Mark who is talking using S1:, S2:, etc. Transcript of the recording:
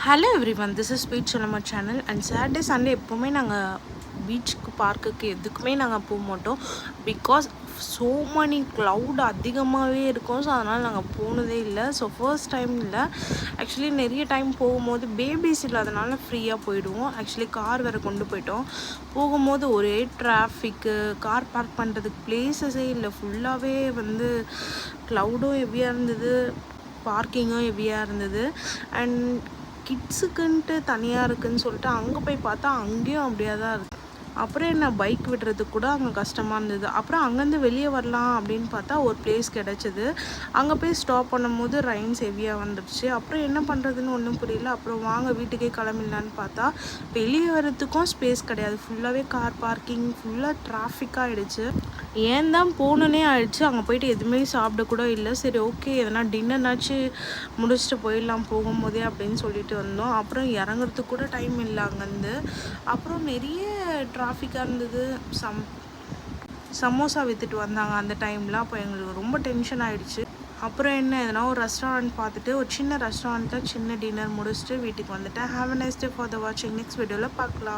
S1: Hello everyone, this is beach நம்ம channel. And Saturday Sunday எப்போவுமே நாங்கள் பீச்சுக்கு பார்க்குக்கு எதுக்குமே நாங்கள் போக மாட்டோம். பிகாஸ் ஸோ மணி க்ளவுட் அதிகமாகவே இருக்கும். ஸோ அதனால் நாங்கள் போனதே இல்லை. ஸோ ஃபர்ஸ்ட் டைம் இல்லை, ஆக்சுவலி நிறைய டைம் போகும்போது பேபிஸ் இல்லாதனால ஃப்ரீயாக போயிடுவோம். ஆக்சுவலி கார் வேறு கொண்டு போயிட்டோம். போகும்போது ஒரே டிராஃபிக்கு, கார் பார்க் பண்ணுறதுக்கு பிளேஸஸே இல்லை. ஃபுல்லாகவே க்ளவுடும் ஹெவியாக இருந்தது, பார்க்கிங்கும் ஹெவியாக இருந்தது. அண்ட் கிட்ஸுக்குன்ட்டு தனியாக இருக்குதுன்னு சொல்லிட்டு அங்கே போய் பார்த்தா அங்கேயும் அப்படியே தான் இருக்குது. அப்புறம் என்ன, பைக் விடுறதுக்கு கூட அங்கே கஷ்டமாக இருந்தது. அப்புறம் அங்கேருந்து வெளியே வரலாம் அப்படின்னு பார்த்தா ஒரு பிளேஸ் கிடச்சிது. அங்கே போய் ஸ்டாப் பண்ணும்போது ரைன்ஸ் ஹெவியாக வந்துடுச்சு. அப்புறம் என்ன பண்ணுறதுன்னு ஒன்றும் புரியல. அப்புறம் வாங்க வீட்டுக்கே கிளம்பிடலான்னு பார்த்தா வெளியே வரத்துக்கும் ஸ்பேஸ் கிடையாது. ஃபுல்லாகவே கார் பார்க்கிங், ஃபுல்லாக டிராஃபிக்காக ஆகிடுச்சு. ஏன் தான் போகணுன்னே ஆயிடுச்சு. அங்கே போயிட்டு எதுவுமே சாப்பிடக்கூட இல்லை. சரி, ஓகே, எதனா டின்னர்னாச்சு முடிச்சுட்டு போயிடலாம் போகும்போதே அப்படின்னு சொல்லிட்டு வந்தோம். அப்புறம் இறங்குறதுக்கு கூட டைம் இல்லை அங்கேருந்து. அப்புறம் நிறைய டிராஃபிக்காக இருந்தது. சமோசா விற்றுட்டு வந்தாங்க அந்த டைமில். அப்போ எங்களுக்கு ரொம்ப டென்ஷன் ஆகிடுச்சு. அப்புறம் என்ன, எதனா ஒரு ரெஸ்டாரண்ட் பார்த்துட்டு ஒரு சின்ன ரெஸ்டாரண்ட்டில் சின்ன டின்னர் முடிச்சுட்டு வீட்டுக்கு வந்துட்டேன். Have a nice day for the வாட்சிங். நெக்ஸ்ட் வீடியோவில் பார்க்கலாம்.